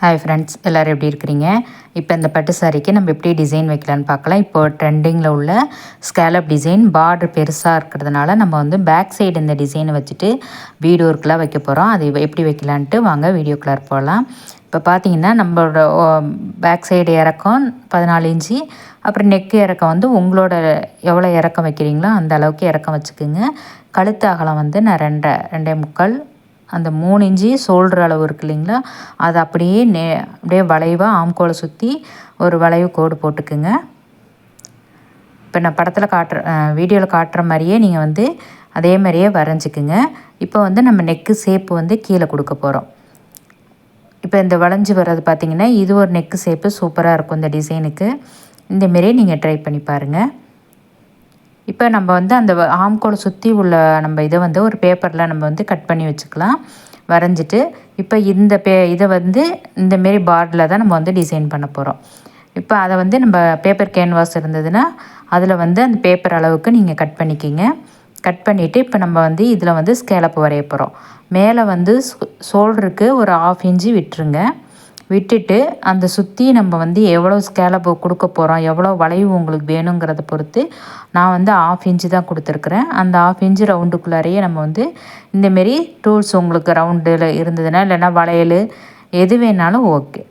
Hi friends, எல்லோரும் எப்படி இருக்கிறீங்க? இப்போ இந்த பட்டு சாரிக்கு நம்ம எப்படி டிசைன் வைக்கலான்னு பார்க்கலாம். இப்போ ட்ரெண்டிங்கில் உள்ள ஸ்கேலப் டிசைன் பார்டர் பெருசாக இருக்கிறதுனால நம்ம வந்து பேக் சைடு இந்த டிசைனை வச்சுட்டு பீடு ஒர்க்கெலாம் வைக்க போகிறோம். அது எப்படி வைக்கலான்ட்டு வாங்க வீடியோக்குள்ளார போகலாம். இப்போ பார்த்தீங்கன்னா நம்மளோட பேக் சைடு இறக்கம் 14 இன்ச்சு, அப்புறம் நெக்கு இறக்கம் வந்து உங்களோட எவ்வளோ இறக்கம் வைக்கிறீங்களோ அந்த அளவுக்கு இறக்கம் வச்சுக்கோங்க. கழுத்து அகலம் வந்து நான் 2.25, அந்த 3 இன்ச்சு ஷோல்டர் அளவு இருக்குது இல்லைங்களா, அது அப்படியே வளைவாக ஆம்கோலை சுற்றி ஒரு வளைவு கோடு போட்டுக்குங்க. இப்போ நான் படத்தில் வீடியோவில் காட்டுற மாதிரியே நீங்கள் வந்து அதே மாதிரியே வரைஞ்சிக்குங்க. இப்போ வந்து நம்ம நெக்கு ஷேப்பு வந்து கீழே கொடுக்க போகிறோம். இப்போ இந்த வளைஞ்சி வர்றது பார்த்திங்கன்னா இது ஒரு நெக்கு ஷேப்பு சூப்பராக இருக்கும் இந்த டிசைனுக்கு. இந்தமாரியே நீங்கள் ட்ரை பண்ணி பாருங்கள். இப்போ நம்ம வந்து அந்த ஆம்கோலை சுற்றி உள்ள நம்ம இதை வந்து ஒரு பேப்பரில் நம்ம வந்து கட் பண்ணி வச்சுக்கலாம் வரைஞ்சிட்டு. இப்போ இதை வந்து இந்தமாரி பார்டரில் தான் நம்ம வந்து டிசைன் பண்ண போகிறோம். இப்போ அதை வந்து நம்ம பேப்பர் கேன்வாஸ் இருந்ததுன்னா அதில் வந்து அந்த பேப்பர் அளவுக்கு நீங்கள் கட் பண்ணிக்கிங்க. கட் பண்ணிவிட்டு இப்போ நம்ம வந்து இதில் வந்து ஸ்கேலப் வரைய போகிறோம். மேலே வந்து ஷோல்டருக்கு ஒரு 1/2 இன்ச்சு விட்டுருங்க. விட்டுட்டு அந்த சுற்றி நம்ம வந்து எவ்வளோ ஸ்கேலப் கொடுக்க போகிறோம், எவ்வளோ வளைவு உங்களுக்கு வேணுங்கிறத பொறுத்து நான் வந்து 1/2 இன்ச்சு தான் கொடுத்துருக்குறேன். அந்த 1/2 இன்ச்சு ரவுண்டுக்குள்ளாரையே நம்ம வந்து இந்தமாரி டூல்ஸ் உங்களுக்கு ரவுண்டில் இருந்ததுன்னா, இல்லைன்னா வளையல் எது வேணாலும் ஓகே.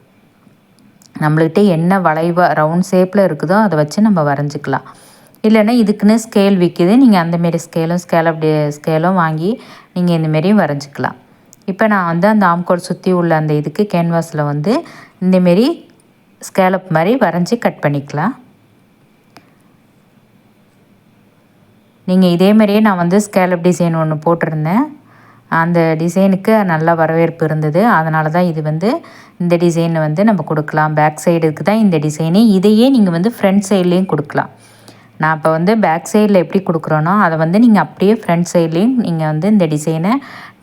நம்மள்கிட்ட என்ன வளைவாக ரவுண்ட் ஷேப்பில் இருக்குதோ அதை வச்சு நம்ம வரைஞ்சிக்கலாம். இல்லைன்னா இதுக்குன்னு ஸ்கேல் விற்கிது, நீங்கள் அந்தமாரி ஸ்கேலும் வாங்கி நீங்கள் இந்தமாரியும் வரைஞ்சிக்கலாம். இப்போ நான் வந்து அந்த ஆம்கோல் சுற்றி உள்ள அந்த இதுக்கு கேன்வாஸில் வந்து இந்தமாரி ஸ்கேலப் மாதிரி வரைஞ்சி கட் பண்ணிக்கலாம். நீங்கள் இதேமாரியே நான் வந்து ஸ்கேலப் டிசைன் ஒன்று போட்டிருந்தேன். அந்த டிசைனுக்கு நல்ல வரவேற்பு இருந்தது. அதனால தான் இது வந்து இந்த டிசைனை வந்து நம்ம கொடுக்கலாம். பேக் சைடுக்கு தான் இந்த டிசைனு. இதையே நீங்கள் வந்து ஃப்ரண்ட் சைட்லேயும் கொடுக்கலாம். நான் இப்போ வந்து பேக் சைடில் எப்படி கொடுக்குறோனோ அதை வந்து நீங்கள் அப்படியே ஃப்ரண்ட் சைட்லேயும் நீங்கள் வந்து இந்த டிசைனை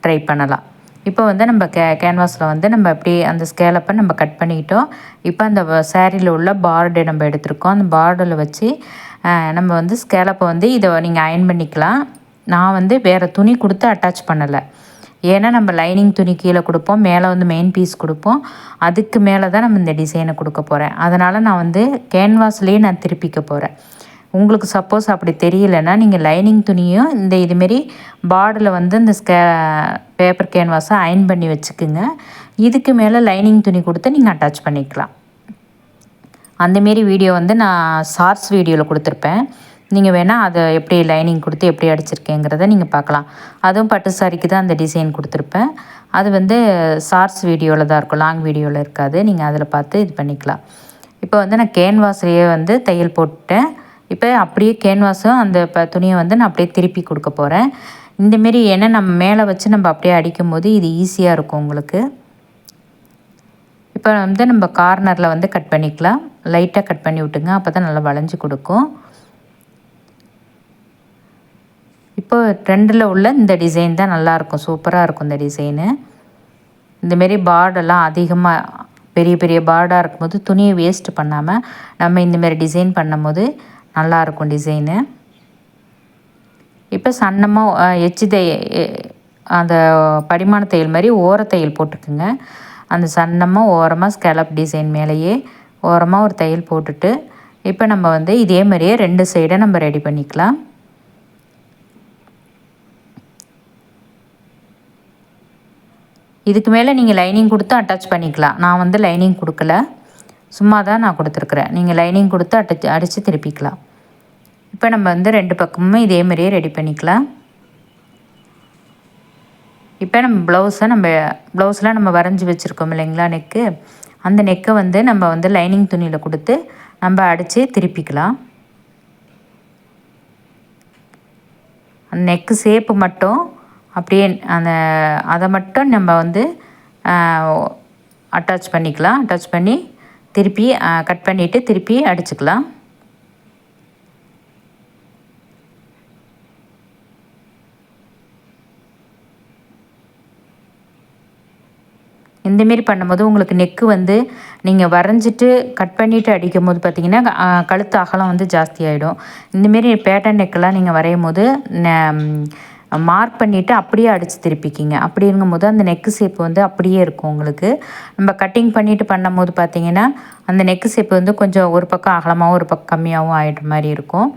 ட்ரை பண்ணலாம். இப்போ வந்து நம்ம கேன்வாஸில் வந்து நம்ம அப்படியே அந்த ஸ்கேலப்பை நம்ம கட் பண்ணிக்கிட்டோம். இப்போ அந்த சாரியில் உள்ள பார்டை நம்ம எடுத்திருக்கோம். அந்த பார்டரில் வச்சு நம்ம வந்து ஸ்கேலப்பை வந்து இதை நீங்கள் அயன் பண்ணிக்கலாம். நான் வந்து வேறு துணி கொடுத்து அட்டாச் பண்ணலை. ஏன்னா நம்ம லைனிங் துணி கீழே கொடுப்போம், மேலே வந்து மெயின் பீஸ் கொடுப்போம். அதுக்கு மேலே தான் நம்ம இந்த டிசைனை கொடுக்க போகிறேன். அதனால் நான் வந்து கேன்வாஸ்லேயே நான் திருப்பிக்க போகிறேன். உங்களுக்கு சப்போஸ் அப்படி தெரியலைன்னா நீங்கள் லைனிங் துணியும் இதுமாரி பார்டரில் வந்து இந்த பேப்பர் கேன்வாஸை அயன் பண்ணி வச்சுக்குங்க. இதுக்கு மேலே லைனிங் துணி கொடுத்து நீங்கள் அட்டாச் பண்ணிக்கலாம். அந்தமாரி வீடியோ வந்து நான் ஷார்ட்ஸ் வீடியோவில் கொடுத்துருப்பேன். நீங்கள் வேணால் அதை எப்படி லைனிங் கொடுத்து எப்படி அடிச்சிருக்கேங்கிறத நீங்கள் பார்க்கலாம். அதுவும் பட்டு சாரிக்கு தான் அந்த டிசைன் கொடுத்துருப்பேன். அது வந்து ஷார்ட்ஸ் வீடியோவில் தான் இருக்கும், லாங் வீடியோவில் இருக்காது. நீங்கள் அதில் பார்த்து இது பண்ணிக்கலாம். இப்போ வந்து நான் கேன்வாஸ்லேயே வந்து தையல் போட்டுட்டேன். இப்போ அப்படியே கேன்வாஸும் அந்த துணியை வந்து நான் அப்படியே திருப்பி கொடுக்க போகிறேன். இந்தமாரி ஏன்னா நம்ம மேலே வச்சு நம்ம அப்படியே அடிக்கும்போது இது ஈஸியாக இருக்கும் உங்களுக்கு. இப்போ வந்து நம்ம கார்னரில் வந்து கட் பண்ணிக்கலாம். லைட்டாக கட் பண்ணி விட்டுங்க, அப்போ தான் நல்லா வளைஞ்சி கொடுக்கும். இப்போ ட்ரெண்டில் உள்ள இந்த டிசைன் தான் நல்லாயிருக்கும், சூப்பராக இருக்கும் இந்த டிசைனு. இந்தமாரி பார்டெல்லாம் அதிகமாக பெரிய பெரிய பார்டாக இருக்கும்போது துணியை வேஸ்ட் பண்ணாமல் நம்ம இந்தமாரி டிசைன் பண்ணும்போது நல்லாயிருக்கும் டிசைனு. இப்போ சன்னமாக அந்த படிமான தையல் மாதிரி ஓரத்தையல் போட்டுக்குங்க. அந்த சன்னமாக ஓரமாக ஸ்கேலப் டிசைன் மேலேயே ஓரமாக ஒரு தையல் போட்டுட்டு இப்போ நம்ம வந்து இதே மாதிரியே 2 சைடை நம்ம ரெடி பண்ணிக்கலாம். இதுக்கு மேலே நீங்கள் லைனிங் கொடுத்து அட்டாச் பண்ணிக்கலாம். நான் வந்து லைனிங் கொடுக்கல, சும்மா தான் நான் கொடுத்துருக்குறேன். நீங்கள் லைனிங் கொடுத்து அடித்து திருப்பிக்கலாம். இப்போ நம்ம வந்து 2 பக்கமும் இதே மாதிரியே ரெடி பண்ணிக்கலாம். இப்போ நம்ம ப்ளவுஸில் நம்ம வரைஞ்சி வச்சுருக்கோம் இல்லைங்களா நெக்கு, அந்த நெக்கை வந்து நம்ம வந்து லைனிங் துணியில் கொடுத்து நம்ம அடித்து திருப்பிக்கலாம். அந்த நெக்கு ஷேப்பு மட்டும் அப்படியே அதை மட்டும் நம்ம வந்து அட்டாச் பண்ணிக்கலாம். அட்டாச் பண்ணி திருப்பி கட் பண்ணிவிட்டு திருப்பி அடிச்சுக்கலாம். இந்தமாரி பண்ணும்போது உங்களுக்கு நெக்கு வந்து நீங்கள் வரைஞ்சிட்டு கட் பண்ணிவிட்டு அடிக்கும் போது பார்த்திங்கன்னா கழுத்து அகலம் வந்து ஜாஸ்தி ஆகிடும். இந்தமாரி பேட்டர்ன் நெக்கெல்லாம் நீங்கள் வரையும் போது மார்க் பண்ணிவிட்டு அப்படியே அடித்து திருப்பிக்கிங்க. அப்படிங்கும்போது அந்த நெக்கு ஷேப் வந்து அப்படியே இருக்கும் உங்களுக்கு. நம்ம கட்டிங் பண்ணிவிட்டு பண்ணும்போது பார்த்திங்கன்னா அந்த நெக்கு ஷேப் வந்து கொஞ்சம் ஒரு பக்கம் அகலமாகவும் ஒரு பக்கம் கம்மியாகவும் ஆகிடுற மாதிரி இருக்கும்.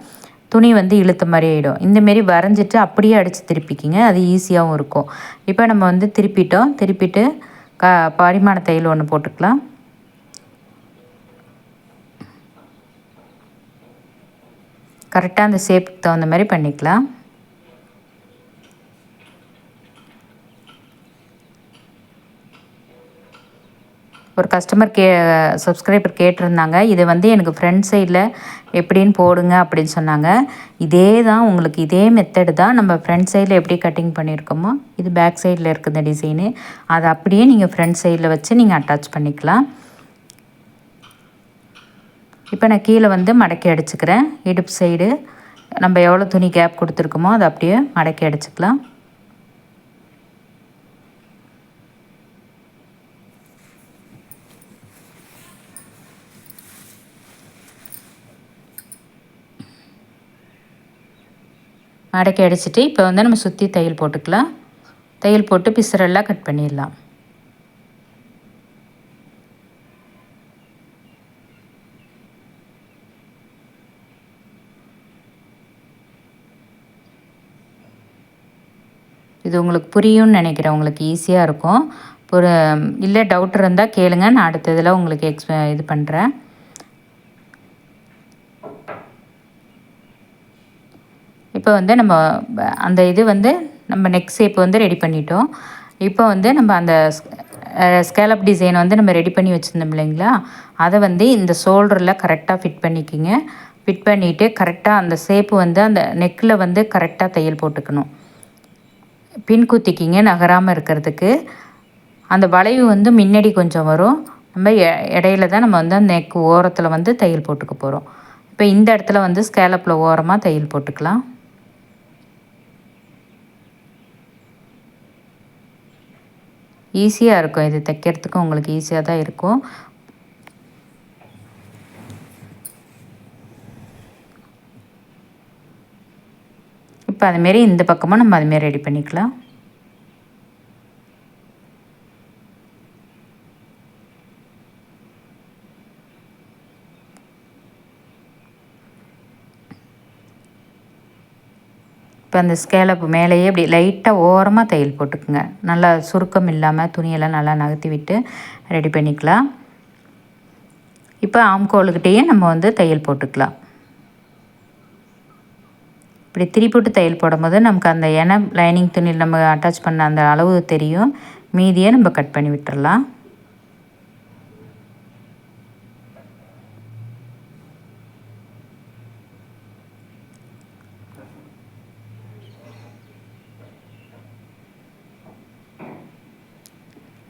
துணி வந்து இழுத்த மாதிரி ஆகிடும். இந்தமாரி வரைஞ்சிட்டு அப்படியே அடித்து திருப்பிக்கிங்க. அது ஈஸியாகவும் இருக்கும். இப்போ நம்ம வந்து திருப்பிட்டு பரிமாண தையல் ஒன்று போட்டுக்கலாம். கரெக்டாக அந்த ஷேப்புக்கு தகுந்த மாதிரி பண்ணிக்கலாம். ஒரு சப்ஸ்கிரைபர் கேட்டிருந்தாங்க, இது வந்து எனக்கு ஃப்ரண்ட் சைடில் எப்படின்னு போடுங்க அப்படின்னு சொன்னாங்க. இதே தான் உங்களுக்கு இதே மெத்தடு தான் நம்ம ஃப்ரண்ட் சைடில் எப்படி கட்டிங் பண்ணியிருக்கோமோ இது பேக் சைடில் இருக்குது இந்த டிசைனு. அதை அப்படியே நீங்கள் ஃப்ரண்ட் சைடில் வச்சு நீங்கள் அட்டாச் பண்ணிக்கலாம். இப்போ நான் கீழே வந்து மடக்கி அடிச்சுக்கிறேன். இடுப்பு சைடு நம்ம எவ்வளோ துணி கேப் கொடுத்துருக்கோமோ அதை அப்படியே மடக்கி அடிச்சுக்கலாம். மடக்கி அடிச்சுட்டு இப்போ வந்து நம்ம சுற்றி தையல் போட்டுக்கலாம். தையல் போட்டு பிசுரெல்லாம் கட் பண்ணிடலாம். இது உங்களுக்கு புரியும்னு நினைக்கிறேன். உங்களுக்கு ஈஸியாக இருக்கும். இல்லை டவுட் இருந்தால் கேளுங்க, நான் அடுத்ததில் உங்களுக்கு இது பண்ணுறேன். இப்போ வந்து நம்ம அந்த இது வந்து நம்ம நெக் ஷேப் வந்து ரெடி பண்ணிட்டோம். இப்போ வந்து நம்ம அந்த ஸ்கேலப் டிசைன் வந்து நம்ம ரெடி பண்ணி வச்சுருந்தோம் இல்லைங்களா, அதை வந்து இந்த ஷோல்டரில் கரெக்டாக ஃபிட் பண்ணிக்கிங்க. ஃபிட் பண்ணிவிட்டு கரெக்டாக அந்த ஷேப்பு வந்து அந்த நெக்கில் வந்து கரெக்டாக தையல் போட்டுக்கணும். பின் குத்திக்கிங்க நகராமல் இருக்கிறதுக்கு. அந்த வளைவு வந்து முன்னாடி கொஞ்சம் வரும். நம்ம இடையில தான் நம்ம வந்து அந்த நெக் ஓரத்தில் வந்து தையல் போட்டுக்க போகிறோம். இப்போ இந்த இடத்துல வந்து ஸ்கேலப்பில் ஓரமாக தையல் போட்டுக்கலாம். ஈஸியாக இருக்கும். இது தைக்கிறதுக்கு உங்களுக்கு ஈஸியாக தான் இருக்கும். இப்போ அதுமாரி இந்த பக்கமும் நம்ம அதுமாரி ரெடி பண்ணிக்கலாம். இப்போ அந்த ஸ்கேலப் மேலேயே இப்படி லைட்டாக ஓரமாக தையல் போட்டுக்குங்க. நல்லா சுருக்கம் இல்லாமல் துணியெல்லாம் நல்லா நகர்த்தி விட்டு ரெடி பண்ணிக்கலாம். இப்போ ஆம்கோலுக்கிட்டேயே நம்ம வந்து தையல் போட்டுக்கலாம். இப்படி திருப்பிட்டு தையல் போடும்போது நமக்கு அந்த லைனிங் துணியில் நம்ம அட்டாச் பண்ண அந்த அளவு தெரியும். மீதியை நம்ம கட் பண்ணி விட்டுடலாம்.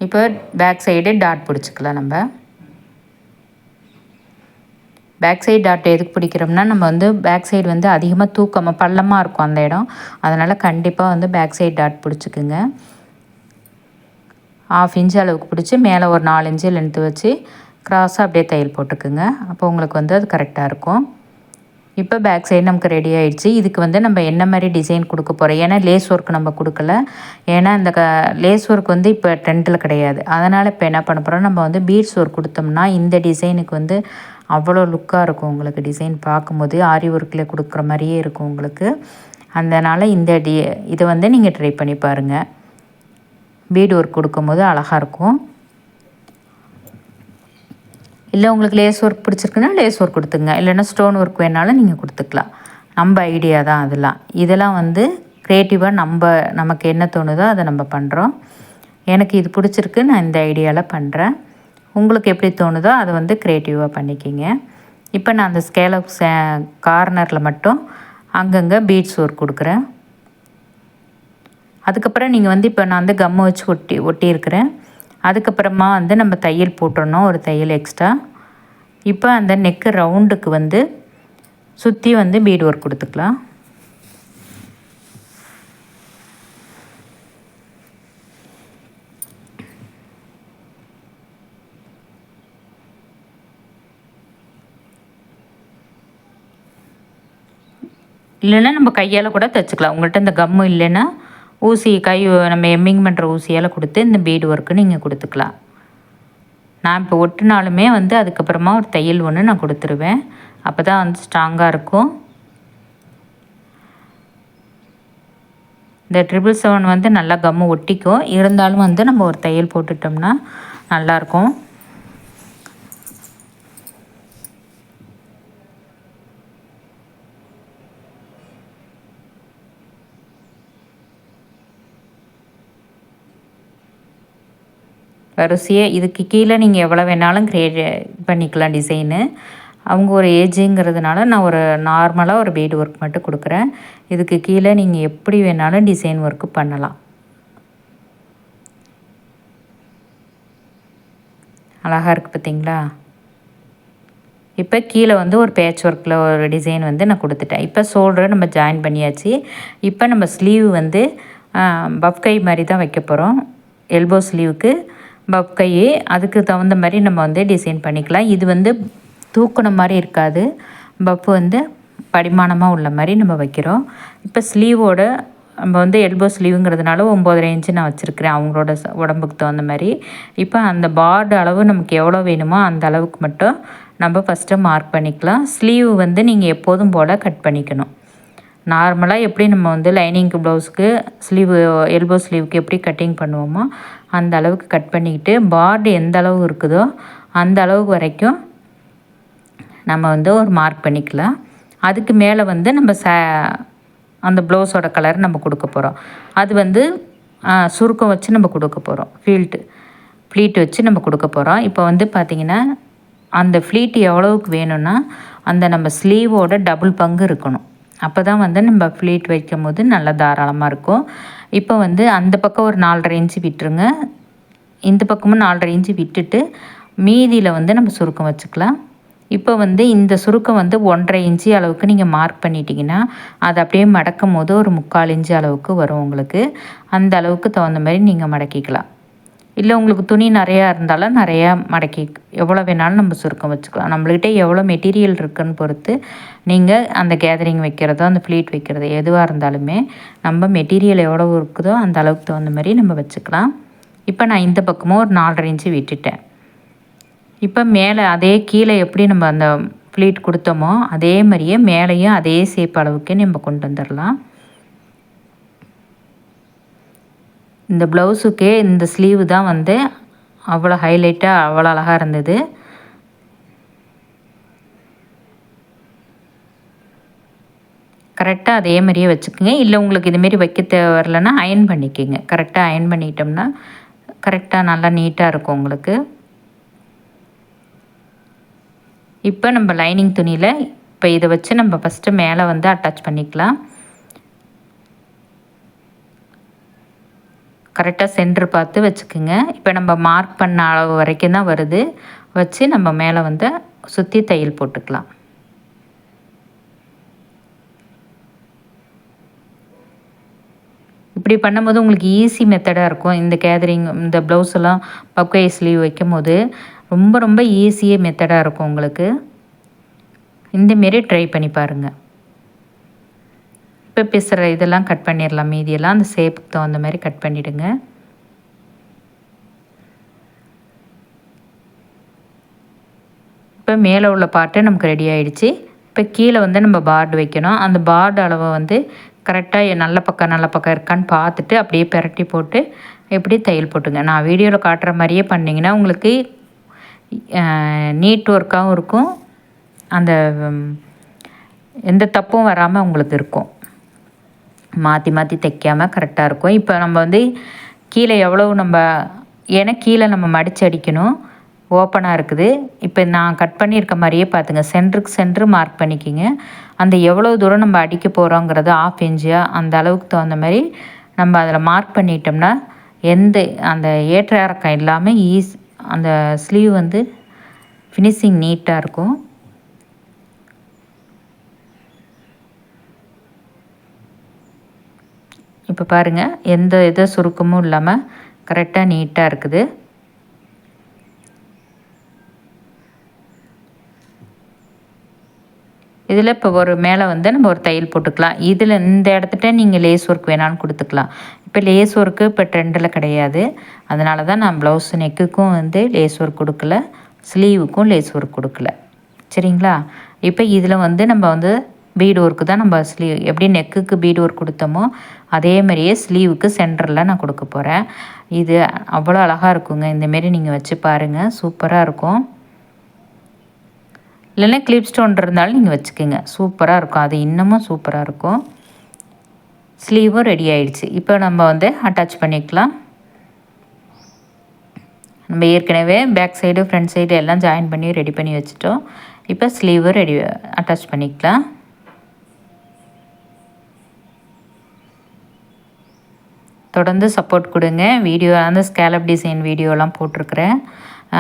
இப்போ பேக் சைடு டாட் பிடிச்சிக்கலாம். நம்ம பேக் சைடு டாட் எதுக்கு பிடிக்கிறோம்னா, நம்ம வந்து பேக் சைடு வந்து அதிகமாக பள்ளமாக இருக்கும் அந்த இடம். அதனால் கண்டிப்பாக வந்து பேக் சைடு டாட் பிடிச்சிக்குங்க. 1/2 இன்ச் அளவுக்கு பிடிச்சி மேலே ஒரு 4 இன்ச்சு லென்த்து வச்சு க்ராஸாக அப்படியே தையல் போட்டுக்குங்க. அப்போ உங்களுக்கு வந்து அது கரெக்டாக இருக்கும். இப்போ பேக் சைடு நமக்கு ரெடி ஆகிடுச்சு. இதுக்கு வந்து நம்ம என்ன மாதிரி டிசைன் கொடுக்க போகிறோம், ஏன்னா லேஸ் ஒர்க் நம்ம கொடுக்கல. ஏன்னா இந்த லேஸ் ஒர்க் வந்து இப்போ ட்ரெண்டில் கிடையாது. அதனால் இப்போ என்ன பண்ண போகிறோம், நம்ம வந்து பீட்ஸ் ஒர்க் கொடுத்தோம்னா இந்த டிசைனுக்கு வந்து அவ்வளோ லுக்காக இருக்கும். உங்களுக்கு டிசைன் பார்க்கும்போது ஆரி ஒர்க்கில் கொடுக்குற மாதிரியே இருக்கும் உங்களுக்கு. அதனால் இதை வந்து நீங்கள் ட்ரை பண்ணி பாருங்கள். பீட் ஒர்க் கொடுக்கும்போது அழகாக இருக்கும். இல்லை உங்களுக்கு லேஸ் ஒர்க் பிடிச்சிருக்குன்னா லேஸ் ஒர்க் கொடுத்துங்க, இல்லைன்னா ஸ்டோன் ஒர்க் வேணாலும் நீங்கள் கொடுத்துக்கலாம். நம்ம ஐடியா தான் இதெல்லாம் வந்து க்ரியேட்டிவாக நமக்கு என்ன தோணுதோ அதை நம்ம பண்ணுறோம். எனக்கு இது பிடிச்சிருக்கு, நான் இந்த ஐடியாவில் பண்ணுறேன். உங்களுக்கு எப்படி தோணுதோ அதை வந்து க்ரியேட்டிவாக பண்ணிக்கிங்க. இப்போ நான் அந்த ஸ்கேலப் கார்னரில் மட்டும் அங்கங்கே பீட்ஸ் ஒர்க் கொடுக்குறேன். அதுக்கப்புறம் நீங்கள் வந்து இப்போ நான் வந்து கம்மை வச்சு ஒட்டியிருக்கிறேன். அதுக்கப்புறமா வந்து நம்ம தையல் போட்டுடணும், ஒரு தையல் எக்ஸ்ட்ரா. இப்போ அந்த நெக்கு ரவுண்டுக்கு வந்து சுற்றி வந்து பீட் ஒர்க் கொடுத்துக்கலாம். இல்லைன்னா நம்ம கையால் கூட தைச்சிக்கலாம். உங்கள்கிட்ட இந்த கம்மு இல்லைன்னா ஊசி நம்ம எம்மிங் பண்ணுற ஊசியால் கொடுத்து இந்த பீடு ஒர்க்கு நீங்கள் கொடுத்துக்கலாம். நான் இப்போ ஒட்டினாலுமே வந்து அதுக்கப்புறமா ஒரு தையல் ஒன்று நான் கொடுத்துருவேன். அப்போ தான் வந்து ஸ்ட்ராங்காக இருக்கும். இந்த 777 வந்து நல்லா கம்மு ஒட்டிக்கும். இருந்தாலும் வந்து நம்ம ஒரு தையல் போட்டுட்டோம்னா நல்லாயிருக்கும். வரிசையாக இதுக்கு கீழே நீங்கள் எவ்வளோ வேணாலும் பண்ணிக்கலாம் டிசைனு. அவங்க ஒரு ஏஜுங்கிறதுனால நான் ஒரு நார்மலாக ஒரு பீடு ஒர்க் மட்டும் கொடுக்குறேன். இதுக்கு கீழே நீங்கள் எப்படி வேணாலும் டிசைன் ஒர்க்கு பண்ணலாம். அழகாக இருக்குது பார்த்தீங்களா? இப்போ கீழே வந்து ஒரு பேட்ச் ஒர்க்கில் ஒரு டிசைன் வந்து நான் கொடுத்துட்டேன். இப்போ ஷோல்டரை நம்ம ஜாயின் பண்ணியாச்சு. இப்போ நம்ம ஸ்லீவ் வந்து பஃப் கை மாதிரி தான் வைக்க போகிறோம். எல்போ ஸ்லீவுக்கு பஃப் கை, அதுக்கு தகுந்த மாதிரி நம்ம வந்து டிசைன் பண்ணிக்கலாம். இது வந்து தூக்குன மாதிரி இருக்காது, பஃப் வந்து படிமானமாக உள்ள மாதிரி நம்ம வைக்கிறோம். இப்போ ஸ்லீவோட நம்ம வந்து எல்போ ஸ்லீவுங்கிறதுனால 9.5 இன்ச்சு நான் வச்சுருக்கிறேன் அவங்களோட உடம்புக்கு தகுந்த மாதிரி. இப்போ அந்த பார்டு அளவு நமக்கு எவ்வளோ வேணுமோ அந்த அளவுக்கு மட்டும் நம்ம ஃபஸ்ட்டு மார்க் பண்ணிக்கலாம். ஸ்லீவ் வந்து நீங்கள் எப்போதும் போல் கட் பண்ணிக்கணும். நார்மலாக எப்படி நம்ம வந்து லைனிங்க்கு ப்ளவுஸுக்கு ஸ்லீவு எல்போ ஸ்லீவுக்கு எப்படி கட்டிங் பண்ணுவோமோ அந்த அளவுக்கு கட் பண்ணிக்கிட்டு, பார்டு எந்த அளவு இருக்குதோ அந்த அளவுக்கு வரைக்கும் நம்ம வந்து ஒரு மார்க் பண்ணிக்கலாம். அதுக்கு மேலே வந்து நம்ம அந்த ப்ளவுஸோட கலர் நம்ம கொடுக்க போகிறோம். அது வந்து சுருக்கம் வச்சு நம்ம கொடுக்க போகிறோம். ஃப்ளீட் வச்சு நம்ம கொடுக்க போகிறோம். இப்போ வந்து பார்த்திங்கன்னா அந்த ஃப்ளீட் எவ்வளவுக்கு வேணும்னா அந்த நம்ம ஸ்லீவோட டபுள் பங்கு இருக்கணும். அப்போ தான் வந்து நம்ம ஃப்ளீட் வைக்கும் போது நல்லா தாராளமாக இருக்கும். இப்போ வந்து அந்த பக்கம் ஒரு 4.5 இன்ச்சு விட்டுருங்க, இந்த பக்கமும் 4.5 இன்ச்சு விட்டுட்டு மீதியில் வந்து நம்ம சுருக்கம் வச்சுக்கலாம். இப்போ வந்து இந்த சுருக்கம் வந்து 1.5 இன்ச்சு அளவுக்கு நீங்கள் மார்க் பண்ணிட்டீங்கன்னா அது அப்படியே மடக்கும் போது ஒரு 3/4 இன்ச்சு அளவுக்கு வரும் உங்களுக்கு. அந்த அளவுக்கு தகுந்த மாதிரி நீங்கள் மடக்கிக்கலாம். இல்லை உங்களுக்கு துணி நிறையா இருந்தாலும் நிறையா மடக்கி எவ்வளோ வேணாலும் நம்ம சுருக்கம் வச்சுக்கலாம். நம்மள்கிட்ட எவ்வளோ மெட்டீரியல் இருக்குதுன்னு பொறுத்து நீங்கள் அந்த கேதரிங் வைக்கிறதோ அந்த ஃப்ளீட் வைக்கிறதோ எதுவாக இருந்தாலுமே நம்ம மெட்டீரியல் எவ்வளோ இருக்குதோ அந்த அளவுக்கு தகுந்த மாதிரி நம்ம வச்சுக்கலாம். இப்போ நான் இந்த பக்கமும் ஒரு 4.5 இன்ச்சு விட்டுட்டேன். இப்போ மேலே அதே கீழே எப்படி நம்ம அந்த ஃப்ளீட் கொடுத்தோமோ அதே மாதிரியே மேலேயும் அதே ஷேப் அளவுக்கு நம்ம கொண்டு வந்துடலாம். இந்த ப்ளவுஸுக்கே இந்த ஸ்லீவு தான் வந்து அவ்வளோ ஹைலைட்டாக அவ்வளோ அழகாக இருந்தது. கரெக்டாக அதே மாதிரியே வச்சுக்கோங்க. இல்லை உங்களுக்கு இதுமாரி வைக்க வரலன்னா அயன் பண்ணிக்கோங்க. கரெக்டாக அயன் பண்ணிக்கிட்டோம்னா கரெக்டாக நல்லா நீட்டாக இருக்கும் உங்களுக்கு. இப்போ நம்ம லைனிங் துணியில் இப்போ இதை வச்சு நம்ம ஃபஸ்ட்டு மேலே வந்து அட்டாச் பண்ணிக்கலாம். கரெக்டாக சென்டர் பார்த்து வச்சுக்கோங்க. இப்போ நம்ம மார்க் பண்ண அளவு வரைக்கும் தான் வருது, வச்சு நம்ம மேலே வந்து சுற்றி தையல் போட்டுக்கலாம். இப்படி பண்ணும்போது உங்களுக்கு ஈஸி மெத்தடாக இருக்கும். இந்த கேதரிங் இந்த ப்ளவுஸ் எல்லாம் பக்கை ஸ்லீவ் வைக்கும் போது ரொம்ப ரொம்ப ஈஸியே மெத்தடாக இருக்கும் உங்களுக்கு. இந்தமாரி ட்ரை பண்ணி பாருங்கள். இப்போ பிசுற இதெல்லாம் கட் பண்ணிடலாம். மீதியெல்லாம் அந்த ஷேப்புக்கு தகுந்த மாதிரி கட் பண்ணிவிடுங்க. இப்போ மேலே உள்ள பார்ட்டு நமக்கு ரெடி ஆகிடுச்சு. இப்போ கீழே வந்து நம்ம பார்டு வைக்கணும். அந்த பார்டு அளவை வந்து கரெக்டாக நல்ல பக்கம் இருக்கான்னு பார்த்துட்டு அப்படியே பிரட்டி போட்டு எப்படி தையல் போட்டுங்க. நான் வீடியோவில் காட்டுற மாதிரியே பண்ணிங்கன்னா உங்களுக்கு நீட் ஒர்க்காகவும் இருக்கும், அந்த எந்த தப்பும் வராமல் உங்களுக்கு இருக்கும். மாற்றி மாற்றி தைக்காமல் கரெக்டாக இருக்கும். இப்போ நம்ம வந்து கீழே எவ்வளவு ஏன்னா கீழே நம்ம மடித்து அடிக்கணும், ஓப்பனாக இருக்குது. இப்போ நான் கட் பண்ணியிருக்க மாதிரியே பார்த்துங்க, சென்டருக்கு சென்டர் மார்க் பண்ணிக்கிங்க. அந்த எவ்வளோ தூரம் நம்ம அடிக்க போகிறோங்கிறது 1/2 இன்ச்சா அந்த அளவுக்கு தகுந்த மாதிரி நம்ம அதில் மார்க் பண்ணிட்டோம்னா அந்த ஏற்ற இறக்கம் இல்லாமல் அந்த ஸ்லீவ் வந்து ஃபினிஷிங் நீட்டாக இருக்கும். இப்போ பாருங்கள், எந்த சுருக்கமும் இல்லாமல் கரெக்டாக நீட்டாக இருக்குது. இதில் இப்போ ஒரு மேலே வந்து நம்ம ஒரு தையல் போட்டுக்கலாம். இதில் இந்த இடத்துட்ட நீங்கள் லேஸ் ஒர்க் வேணாலும் கொடுத்துக்கலாம். இப்போ லேஸ் ஒர்க்கு இப்போ ட்ரெண்டில் கிடையாது. அதனால தான் நான் ப்ளவுஸ் நெக்குக்கும் வந்து லேஸ் ஒர்க் கொடுக்கல, ஸ்லீவுக்கும் லேஸ் ஒர்க் கொடுக்கல. சரிங்களா? இப்போ இதில் வந்து நம்ம வந்து பீடு ஒர்க்கு தான் நம்ம ஸ்லீவ் எப்படி நெக்குக்கு பீடு ஒர்க் கொடுத்தோமோ அதே மாதிரியே ஸ்லீவுக்கு சென்டரில் நான் கொடுக்க போகிறேன். இது அவ்வளோ அழகாக இருக்குங்க. இந்தமாரி நீங்கள் வச்சு பாருங்கள், சூப்பராக இருக்கும். இல்லைன்னா கிளிப் ஸ்டோன் இருந்தாலும் நீங்கள் வச்சுக்கோங்க, சூப்பராக இருக்கும். அது இன்னமும் சூப்பராக இருக்கும். ஸ்லீவும் ரெடி ஆகிடுச்சு. இப்போ நம்ம வந்து அட்டாச் பண்ணிக்கலாம். நம்ம ஏற்கனவே பேக் சைடு ஃப்ரண்ட் சைடு எல்லாம் ஜாயின் பண்ணி ரெடி பண்ணி வச்சுட்டோம். இப்போ ஸ்லீவு ரெடி அட்டாச் பண்ணிக்கலாம். தொடர்ந்து சப்போர்ட் கொடுங்க. வீடியோ அந்த ஸ்கேலப் டிசைன் வீடியோலாம் போட்டிருக்கிறேன்.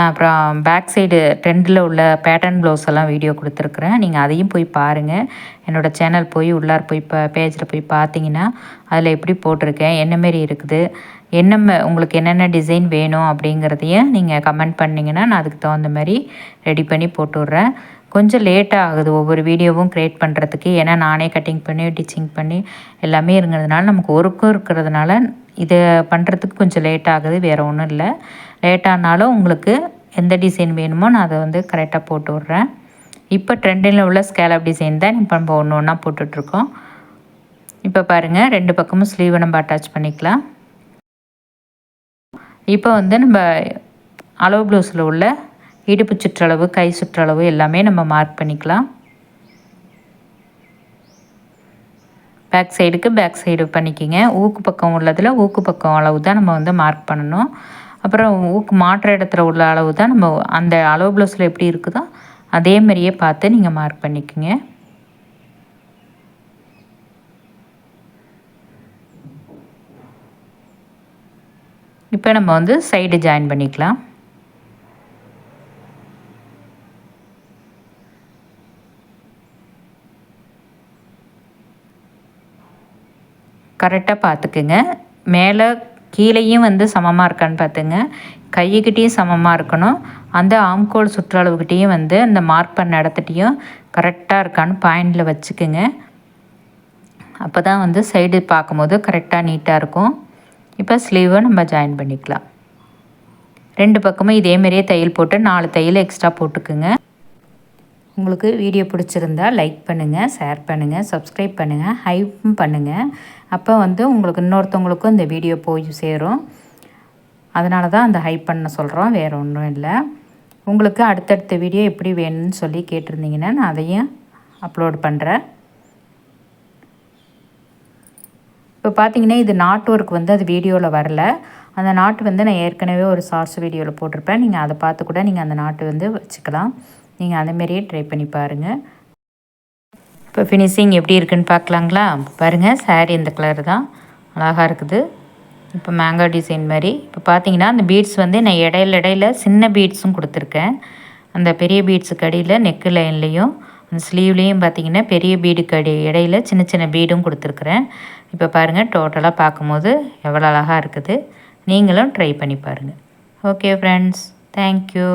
அப்புறம் பேக் சைடு ட்ரெண்டில் உள்ள பேட்டர்ன் ப்ளவுஸ் எல்லாம் வீடியோ கொடுத்துருக்குறேன். நீங்கள் அதையும் போய் பாருங்கள். என்னோடய சேனல் போய் உள்ளார போய் பேஜில் போய் பார்த்தீங்கன்னா அதில் எப்படி போட்டிருக்கேன், என்னமாரி இருக்குது, உங்களுக்கு என்னென்ன டிசைன் வேணும் அப்படிங்கிறதையும் நீங்கள் கமெண்ட் பண்ணிங்கன்னா நான் அதுக்கு தகுந்த மாதிரி ரெடி பண்ணி போட்டுவிட்றேன். கொஞ்சம் லேட்டாக ஆகுது ஒவ்வொரு வீடியோவும் க்ரியேட் பண்ணுறதுக்கு. ஏன்னா நானே கட்டிங் பண்ணி டிச்சிங் பண்ணி எல்லாமே இருக்கிறதுனால நமக்கு ஒர்க்கும் இருக்கிறதுனால இதை பண்ணுறதுக்கு கொஞ்சம் லேட் ஆகுது. வேறு ஒன்றும் இல்லை. லேட்டானாலும் உங்களுக்கு எந்த டிசைன் வேணுமோ நான் அதை வந்து கரெக்டாக போட்டு விட்றேன். இப்போ ட்ரெண்டில் உள்ள ஸ்கேலப் டிசைன் தான் இப்போ நம்ம ஒன்று ஒன்றா போட்டுட்ருக்கோம். இப்போ பாருங்கள், 2 பக்கமும் ஸ்லீவை நம்ம அட்டாச் பண்ணிக்கலாம். இப்போ வந்து நம்ம அளவு ப்ளவுஸில் உள்ள இடுப்பு சுற்றளவு, கை சுற்றளவு எல்லாமே நம்ம மார்க் பண்ணிக்கலாம். பேக் சைடுக்கு பேக் சைடு பண்ணிக்கிங்க. ஊக்கு பக்கம் உள்ளதில் ஊக்கு பக்கம் அளவு தான் நம்ம வந்து மார்க் பண்ணணும். அப்புறம் ஊக்கு மாற்ற இடத்துல உள்ள அளவு தான் நம்ம அந்த அளவு ப்ளவுஸில் எப்படி இருக்குதோ அதே மாதிரியே பார்த்து நீங்கள் மார்க் பண்ணிக்கோங்க. இப்போ நம்ம வந்து சைடு ஜாயின் பண்ணிக்கலாம். கரெக்டாக பார்த்துக்குங்க. மேலே கீழேயும் வந்து சமமாக இருக்கான்னு பார்த்துங்க. கையிக்கிட்டேயும் சமமாக இருக்கணும். அந்த ஆம்கோல் சுற்றளவுக்கிட்டேயும் வந்து அந்த மார்க் பண்ண இடத்துட்டையும் கரெக்டாக இருக்கான்னு பாயிண்டில் வச்சுக்குங்க. அப்போ தான் வந்து சைடு பார்க்கும்போது கரெக்டாக நீட்டாக இருக்கும். இப்போ ஸ்லீவை நம்ம ஜாயின் பண்ணிக்கலாம். 2 பக்கமும் இதேமாரியே தையல் போட்டு 4 தையல் எக்ஸ்ட்ரா போட்டுக்குங்க. உங்களுக்கு வீடியோ பிடிச்சிருந்தா லைக் பண்ணுங்கள், ஷேர் பண்ணுங்கள், சப்ஸ்கிரைப் பண்ணுங்கள், ஹைப்பும் பண்ணுங்கள். அப்போ வந்து உங்களுக்கு இன்னொருத்தவங்களுக்கும் இந்த வீடியோ போய் சேரும். அதனால தான் அந்த ஹைப் பண்ண சொல்கிறோம், வேறு ஒன்றும் இல்லை. உங்களுக்கு அடுத்தடுத்த வீடியோ எப்படி வேணும்னு சொல்லி கேட்டிருந்தீங்கன்னா நான் அதையும் அப்லோட் பண்ணுறேன். இப்போ பார்த்தீங்கன்னா இது நாட் ஒர்க் வந்து அது வீடியோவில் வரல. அந்த நாட்டு வந்து நான் ஏற்கனவே ஒரு ஷார்ட்ஸ் வீடியோவில் போட்டிருப்பேன். நீங்கள் அதை பார்த்து கூட நீங்கள் அந்த நாட்டு வந்து வச்சுக்கலாம். நீங்கள் அந்தமாரியே ட்ரை பண்ணி பாருங்கள். இப்போ ஃபினிஷிங் எப்படி இருக்குதுன்னு பார்க்கலாங்களா? பாருங்கள், சாரீ இந்த கலர் தான் அழகாக இருக்குது. இப்போ மேங்கோ டிசைன் மாதிரி. இப்போ பார்த்தீங்கன்னா அந்த பீட்ஸ் வந்து நான் இடையில சின்ன பீட்ஸும் கொடுத்துருக்கேன். அந்த பெரிய பீட்ஸுக்கு அடியில் நெக்கு லைன்லேயும் அந்த ஸ்லீவ்லேயும் பார்த்தீங்கன்னா பெரிய பீடுக்கு இடையில சின்ன சின்ன பீடும் கொடுத்துருக்குறேன். இப்போ பாருங்கள், டோட்டலாக பார்க்கும்போது எவ்வளோ அழகாக இருக்குது. நீங்களும் ட்ரை பண்ணி பாருங்கள். Okay friends, thank you.